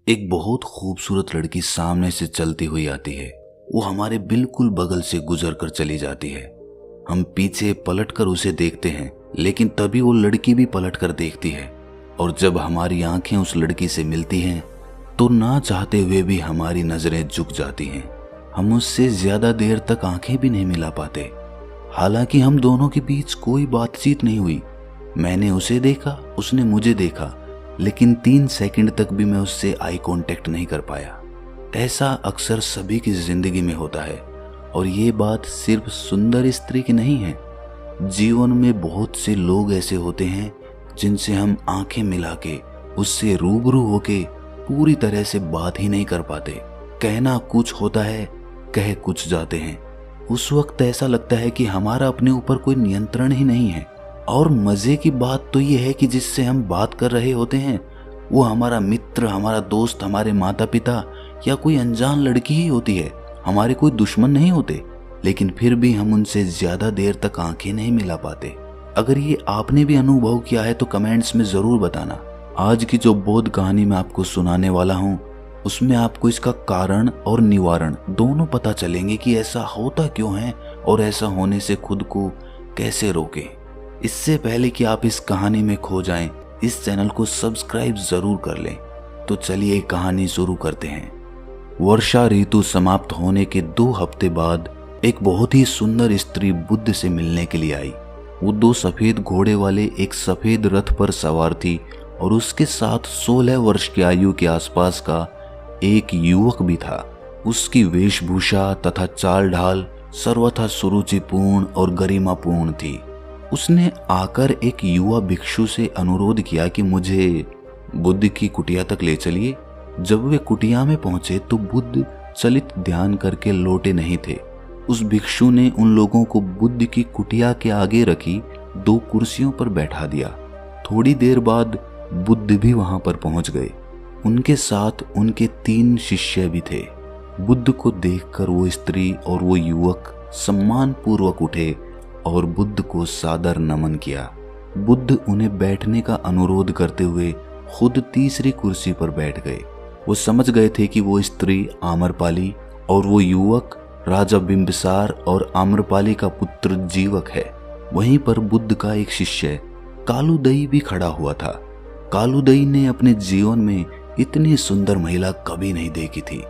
एक बहुत खूबसूरत लड़की सामने से चलती हुई आती है। वो हमारे बिल्कुल बगल से गुजर कर चली जाती है। हम पीछे पलटकर उसे देखते हैं, लेकिन तभी वो लड़की भी पलटकर देखती है। और जब हमारी आंखें उस लड़की से मिलती हैं तो ना चाहते हुए भी हमारी नजरें झुक जाती हैं। हम उससे ज्यादा देर तक आंखें भी नहीं मिला पाते। हालांकि हम दोनों के बीच कोई बातचीत नहीं हुई। मैंने उसे देखा, उसने मुझे देखा, लेकिन 3 सेकंड तक भी मैं उससे आई कांटेक्ट नहीं कर पाया। ऐसा अक्सर सभी की जिंदगी में होता है, और ये बात सिर्फ सुंदर स्त्री की नहीं है। जीवन में बहुत से लोग ऐसे होते हैं जिनसे हम आंखें मिला के, उससे रूबरू होके पूरी तरह से बात ही नहीं कर पाते। कहना कुछ होता है, कह कुछ जाते हैं। उस वक्त ऐसा लगता है कि हमारा अपने ऊपर कोई नियंत्रण ही नहीं है। और मजे की बात तो ये है कि जिससे हम बात कर रहे होते हैं वो हमारा मित्र, हमारा दोस्त, हमारे माता पिता या कोई अनजान लड़की ही होती है। हमारे कोई दुश्मन नहीं होते, लेकिन फिर भी हम उनसे ज्यादा देर तक आंखें नहीं मिला पाते। अगर ये आपने भी अनुभव किया है तो कमेंट्स में जरूर बताना। आज की जो बोध कहानी मैं आपको सुनाने वाला हूँ उसमें आपको इसका कारण और निवारण दोनों पता चलेंगे कि ऐसा होता क्यों है और ऐसा होने से खुद को कैसे रोकें। इससे पहले कि आप इस कहानी में खो जाएं, इस चैनल को सब्सक्राइब जरूर कर लें। तो चलिए कहानी शुरू करते हैं। वर्षा ऋतु समाप्त होने के 2 हफ्ते बाद एक बहुत ही सुंदर स्त्री बुद्ध से मिलने के लिए आई। वो 2 सफेद घोड़े वाले एक सफेद रथ पर सवार थी और उसके साथ 16 वर्ष की आयु के आसपास का एक युवक भी था। उसकी वेशभूषा तथा चाल ढाल सर्वथा सुरुचिपूर्ण और गरिमापूर्ण थी। उसने आकर एक युवा भिक्षु से अनुरोध किया कि मुझे बुद्ध की कुटिया तक ले चलिए। जब वे कुटिया में पहुंचे तो बुद्ध चलित ध्यान करके लौटे नहीं थे। उस भिक्षु ने उन लोगों को बुद्ध की कुटिया के आगे रखी 2 कुर्सियों पर बैठा दिया। थोड़ी देर बाद बुद्ध भी वहां पर पहुंच गए। उनके साथ उनके 3 शिष्य भी थे। बुद्ध को देखकर वो स्त्री और वो युवक सम्मान पूर्वक उठे और बुद्ध को सादर नमन किया। बुद्ध उन्हें बैठने का अनुरोध करते हुए खुद तीसरी कुर्सी पर बैठ गए। वो समझ गए थे कि वो स्त्री आम्रपाली और वो युवक राजा बिंबिसार और आम्रपाली का पुत्र जीवक है। वहीं पर बुद्ध का एक शिष्य कालूदई भी खड़ा हुआ था। कालूदई ने अपने जीवन में इतनी सुंदर महिला कभी नहीं देखी थी।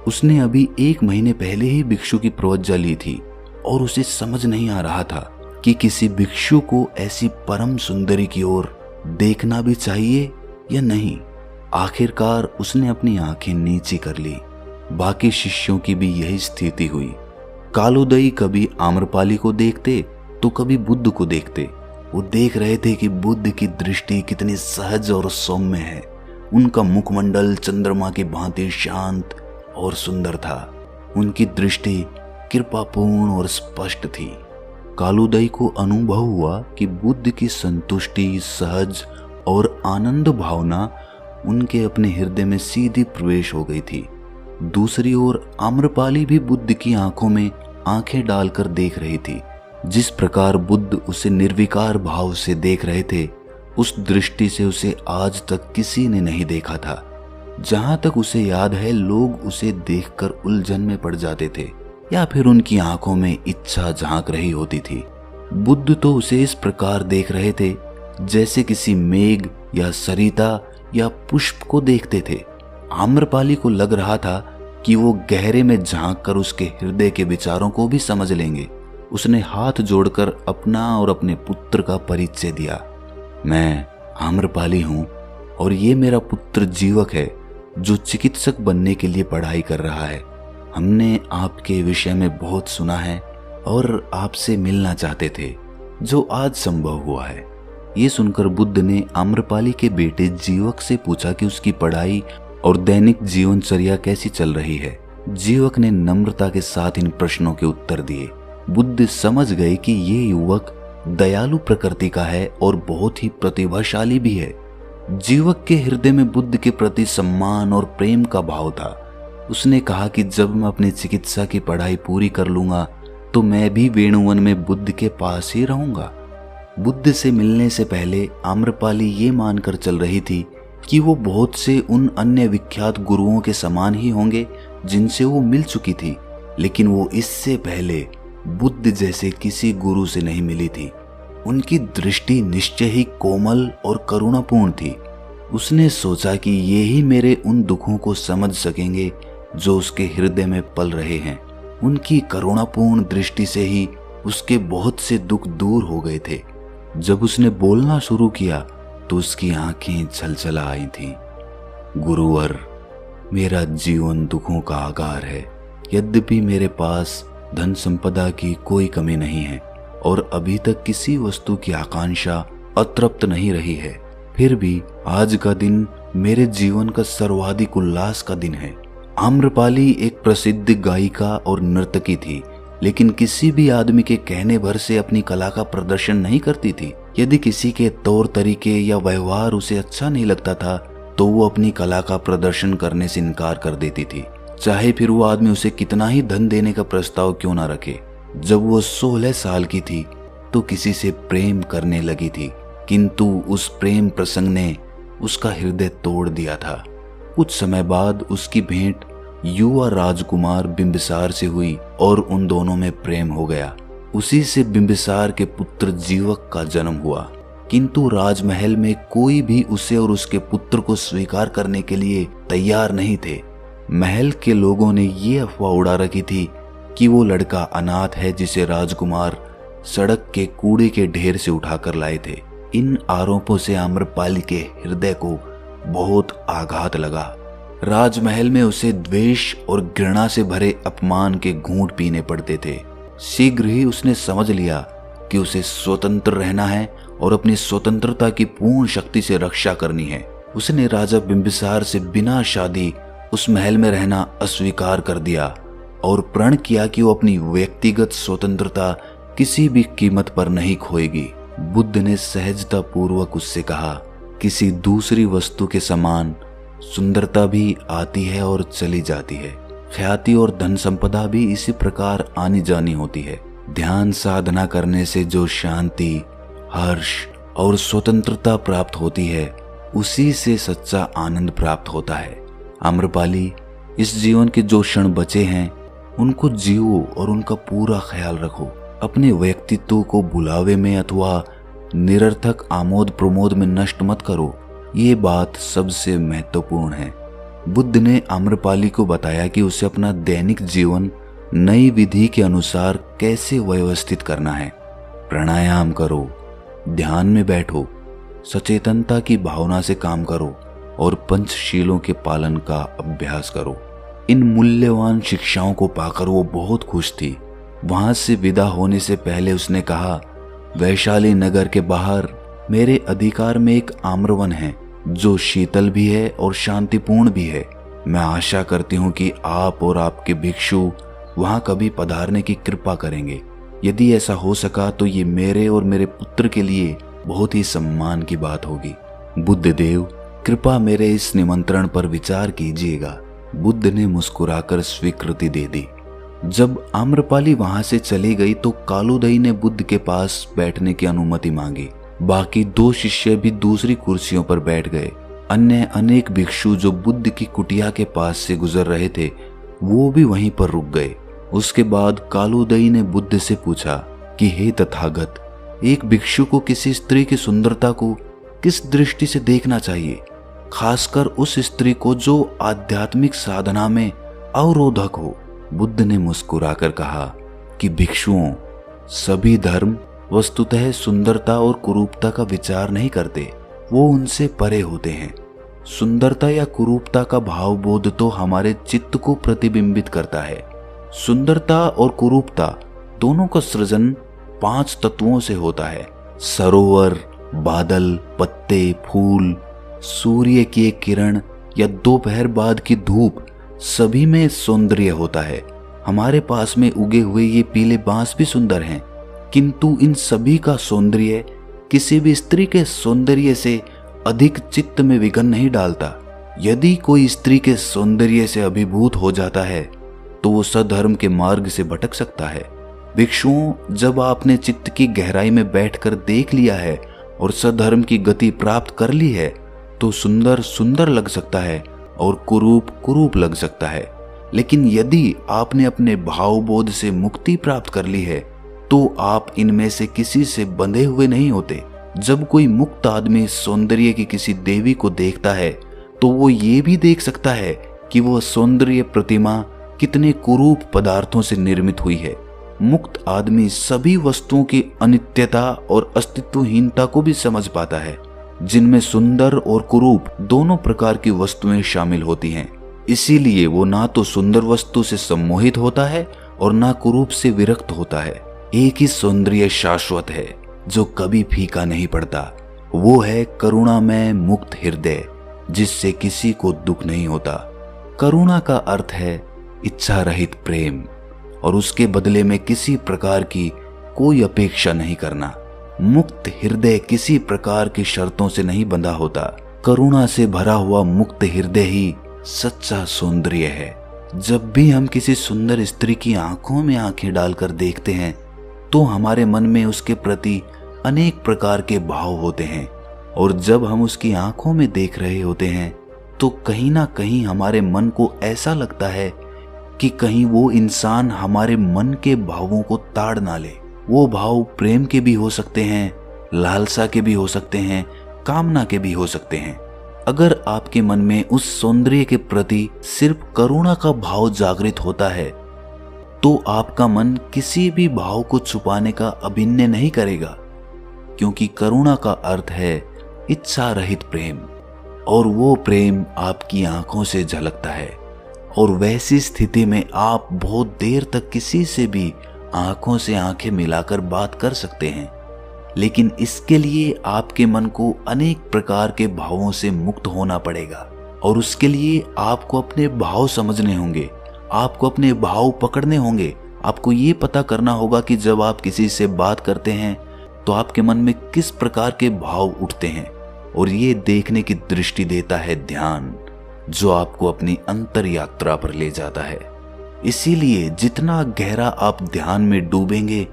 उसने अभी 1 महीने पहले ही भिक्षु की प्रवज्जा ली थी और उसे समझ नहीं आ रहा था कि किसी भिक्षु को ऐसी परम सुंदरी की ओर देखना भी चाहिए या नहीं। आखिरकार उसने अपनी आंखें नीची कर ली। बाकी शिष्यों की भी यही स्थिति हुई। कालूदई कभी आम्रपाली को देखते तो कभी बुद्ध को देखते। वो देख रहे थे कि बुद्ध की दृष्टि कितनी सहज और सौम्य है। उनका मुखमंडल चंद्रमा की भांति शांत और सुंदर था। उनकी दृष्टि कृपापूर्ण और स्पष्ट थी। कालूदई को अनुभव हुआ कि बुद्ध की संतुष्टि, सहज और आनंद भावना उनके अपने हृदय में सीधी प्रवेश हो गई थी। दूसरी ओर आम्रपाली भी बुद्ध की आंखों में आंखें डालकर देख रही थी। जिस प्रकार बुद्ध उसे निर्विकार भाव से देख रहे थे, उस दृष्टि से उसे आज तक किसी ने नहीं देखा था। जहां तक उसे याद है, लोग उसे देखकर उलझन में पड़ जाते थे या फिर उनकी आंखों में इच्छा झांक रही होती थी। बुद्ध तो उसे इस प्रकार देख रहे थे जैसे किसी मेघ या सरिता या पुष्प को देखते थे। आम्रपाली को लग रहा था कि वो गहरे में झांक कर उसके हृदय के विचारों को भी समझ लेंगे। उसने हाथ जोड़कर अपना और अपने पुत्र का परिचय दिया। मैं आम्रपाली हूँ और ये मेरा पुत्र जीवक है जो चिकित्सक बनने के लिए पढ़ाई कर रहा है। हमने आपके विषय में बहुत सुना है और आपसे मिलना चाहते थे, जो आज संभव हुआ है। ये सुनकर बुद्ध ने आम्रपाली के बेटे जीवक से पूछा कि उसकी पढ़ाई और दैनिक जीवनचर्या कैसी चल रही है। जीवक ने नम्रता के साथ इन प्रश्नों के उत्तर दिए। बुद्ध समझ गए कि ये युवक दयालु प्रकृति का है और बहुत ही प्रतिभाशाली भी है। जीवक के हृदय में बुद्ध के प्रति सम्मान और प्रेम का भाव था। उसने कहा कि जब मैं अपनी चिकित्सा की पढ़ाई पूरी कर लूंगा तो मैं भी वेणुवन में बुद्ध के पास ही रहूंगा। बुद्ध से मिलने से पहले आम्रपाली ये मानकर चल रही थी कि वो बहुत से उन अन्य विख्यात गुरुओं के समान ही होंगे जिनसे वो मिल चुकी थी, लेकिन वो इससे पहले बुद्ध जैसे किसी गुरु से नहीं मिली थी। उनकी दृष्टि निश्चय ही कोमल और करुणापूर्ण थी। उसने सोचा कि ये ही मेरे उन दुखों को समझ सकेंगे जो उसके हृदय में पल रहे हैं। उनकी करुणापूर्ण दृष्टि से ही उसके बहुत से दुख दूर हो गए थे। जब उसने बोलना शुरू किया तो उसकी आंखें छलछला आई थीं। गुरुवर, मेरा जीवन दुखों का आगार है। यद्यपि मेरे पास धन संपदा की कोई कमी नहीं है और अभी तक किसी वस्तु की आकांक्षा अतृप्त नहीं रही है, फिर भी आज का दिन मेरे जीवन का सर्वाधिक उल्लास का दिन है। आम्रपाली एक प्रसिद्ध गायिका और नर्तकी थी, लेकिन किसी भी आदमी के कहने भर से अपनी कला का प्रदर्शन नहीं करती थी। यदि किसी के तौर तरीके या व्यवहार उसे अच्छा नहीं लगता था तो वो अपनी कला का प्रदर्शन करने से इनकार कर देती थी, चाहे फिर वो आदमी उसे कितना ही धन देने का प्रस्ताव क्यों ना रखे। जब वो 16 साल की थी तो किसी से प्रेम करने लगी थी, किंतु उस प्रेम प्रसंग ने उसका हृदय तोड़ दिया था। कुछ समय बाद उसकी भेंट युवा राजकुमार बिंबिसार से हुई और उन दोनों में प्रेम हो गया। उसी से बिंबिसार के पुत्र जीवक का जन्म हुआ, किंतु राजमहल में कोई भी उसे और उसके पुत्र को स्वीकार करने के लिए तैयार नहीं थे। महल के लोगों ने ये अफवाह उड़ा रखी थी कि वो लड़का अनाथ है जिसे राजकुमार सड़क के कूड़े के ढेर से उठाकर लाए थे। इन आरोपों से आम्रपाली के हृदय को बहुत आघात लगा। राजमहल में उसे द्वेष और घृणा से भरे अपमान के घूंट पीने पड़ते थे। शीघ्र ही उसने समझ लिया कि उसे स्वतंत्र रहना है और अपनी स्वतंत्रता की पूर्ण शक्ति से रक्षा करनी है। उसने राजा बिंबिसार से बिना शादी उस महल में रहना अस्वीकार कर दिया और प्रण किया कि वो अपनी व्यक्तिगत स्वतंत्रता किसी भी कीमत पर नहीं खोएगी। बुद्ध ने सहजता पूर्वक उससे कहा, किसी दूसरी वस्तु के समान सुंदरता भी आती है और चली जाती है। ख्याति और धन संपदा भी इसी प्रकार आनी जानी होती है। ध्यान साधना करने से जो शांति, हर्ष और स्वतंत्रता प्राप्त होती है, उसी से सच्चा आनंद प्राप्त होता है। आम्रपाली, इस जीवन के जो क्षण बचे हैं उनको जियो और उनका पूरा ख्याल रखो। अपने व्यक्तित्व को बुलावे में अथवा निरर्थक आमोद प्रमोद में नष्ट मत करो। ये बात सबसे महत्वपूर्ण है। बुद्ध ने आम्रपाली को बताया कि उसे अपना दैनिक जीवन नई विधि के अनुसार कैसे व्यवस्थित करना है। प्राणायाम करो, ध्यान में बैठो, सचेतनता की भावना से काम करो और पंचशीलों के पालन का अभ्यास करो। इन मूल्यवान शिक्षाओं को पाकर वो बहुत खुश थी। वहां से विदा होने से पहले उसने कहा, वैशाली नगर के बाहर मेरे अधिकार में एक आम्रवन है जो शीतल भी है और शांतिपूर्ण भी है। मैं आशा करती हूँ कि आप और आपके भिक्षु वहां कभी पधारने की कृपा करेंगे। यदि ऐसा हो सका तो ये मेरे और मेरे पुत्र के लिए बहुत ही सम्मान की बात होगी। बुद्ध देव, कृपा मेरे इस निमंत्रण पर विचार कीजिएगा। बुद्ध ने मुस्कुराकर स्वीकृति दे दी। जब आम्रपाली वहां से चली गई तो कालूदई ने बुद्ध के पास बैठने की अनुमति मांगी। बाकी 2 शिष्य भी दूसरी कुर्सियों पर बैठ गए। अन्य अनेक भिक्षु जो बुद्ध की कुटिया के पास से गुजर रहे थे वो भी वहीं पर रुक गए। उसके बाद कालूदई ने बुद्ध से पूछा कि हे तथागत, एक भिक्षु को किसी स्त्री की सुंदरता को किस दृष्टि से देखना चाहिए, खासकर उस स्त्री को जो आध्यात्मिक साधना में अवरोधक हो। बुद्ध ने मुस्कुराकर कहा कि भिक्षुओं, सभी धर्म वस्तुतः सुंदरता और कुरूपता का विचार नहीं करते, वो उनसे परे होते हैं। सुंदरता या कुरूपता का भावबोध तो हमारे चित्त को प्रतिबिंबित करता है। सुंदरता और कुरूपता दोनों का सृजन 5 तत्वों से होता है। सरोवर, बादल, पत्ते, फूल, सूर्य की एक किरण या दोपहर बाद की धूप, सभी में सौंदर्य होता है। हमारे पास में उगे हुए ये पीले बांस भी सुंदर हैं, किंतु इन सभी का सौंदर्य किसी भी स्त्री के सौंदर्य से अधिक चित्त में विघन नहीं डालता। यदि कोई स्त्री के सौंदर्य से अभिभूत हो जाता है तो वो सधर्म के मार्ग से भटक सकता है। भिक्षुओं, जब आपने चित्त की गहराई में बैठकर देख लिया है और सधर्म की गति प्राप्त कर ली है तो सुंदर सुंदर लग सकता है और कुरूप कुरूप लग सकता है, लेकिन यदि आपने अपने भावबोध से मुक्ति प्राप्त कर ली है तो आप इनमें से किसी से बंधे हुए नहीं होते। जब कोई मुक्त आदमी सौंदर्य की किसी देवी को देखता है तो वो ये भी देख सकता है कि वह सौंदर्य प्रतिमा कितने कुरूप पदार्थों से निर्मित हुई है। मुक्त आदमी सभी वस्तुओं की अनित्यता और अस्तित्वहीनता को भी समझ पाता है, जिनमें सुंदर और कुरूप दोनों प्रकार की वस्तुएं शामिल होती हैं। इसीलिए वो ना तो सुंदर वस्तु से सम्मोहित होता है और ना कुरूप से विरक्त होता है। एक ही सौंदर्य शाश्वत है जो कभी फीका नहीं पड़ता, वो है करुणामय मुक्त हृदय जिससे किसी को दुख नहीं होता। करुणा का अर्थ है इच्छा रहित प्रेम और उसके बदले में किसी प्रकार की कोई अपेक्षा नहीं करना। मुक्त हृदय किसी प्रकार की शर्तों से नहीं बंधा होता। करुणा से भरा हुआ मुक्त हृदय ही सच्चा सौंदर्य है। जब भी हम किसी सुंदर स्त्री की आंखों में आंखें डालकर देखते हैं तो हमारे मन में उसके प्रति अनेक प्रकार के भाव होते हैं, और जब हम उसकी आंखों में देख रहे होते हैं तो कहीं ना कहीं हमारे मन को ऐसा लगता है कि कहीं वो इंसान हमारे मन के भावों को ताड़ ना ले। वो भाव प्रेम के भी हो सकते हैं, लालसा के भी हो सकते हैं, कामना के भी हो सकते हैं। अगर आपके मन में उस सौंदर्य के प्रति सिर्फ करुणा का भाव जागृत होता है तो आपका मन किसी भी भाव को छुपाने का अभिनय नहीं करेगा, क्योंकि करुणा का अर्थ है इच्छा रहित प्रेम, और वो प्रेम आपकी आंखों से झलकता है। और वैसी स्थिति में आप बहुत देर तक किसी से भी आंखों से आंखें मिलाकर बात कर सकते हैं, लेकिन इसके लिए आपके मन को अनेक प्रकार के भावों से मुक्त होना पड़ेगा, और उसके लिए आपको अपने भाव समझने होंगे, आपको अपने भाव पकड़ने होंगे। आपको ये पता करना होगा कि जब आप किसी से बात करते हैं तो आपके मन में किस प्रकार के भाव उठते हैं, और ये देखने की दृष्टि देता है ध्यान, जो आपको अपनी अंतर यात्रा पर ले जाता है। इसीलिए जितना गहरा आप ध्यान में डूबेंगे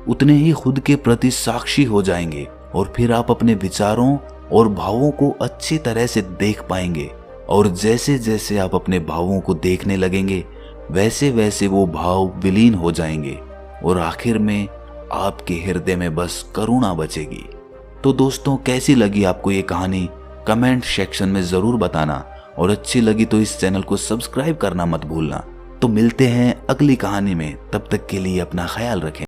उतने ही खुद के प्रति साक्षी हो जाएंगे, और फिर आप अपने विचारों और भावों को अच्छी तरह से देख पाएंगे। और जैसे जैसे आप अपने भावों को देखने लगेंगे वैसे वैसे वो भाव विलीन हो जाएंगे, और आखिर में आपके हृदय में बस करुणा बचेगी। तो दोस्तों, कैसी लगी आपको ये कहानी कमेंट सेक्शन में जरूर बताना, और अच्छी लगी तो इस चैनल को सब्सक्राइब करना मत भूलना। तो मिलते हैं अगली कहानी में, तब तक के लिए अपना ख्याल रखें।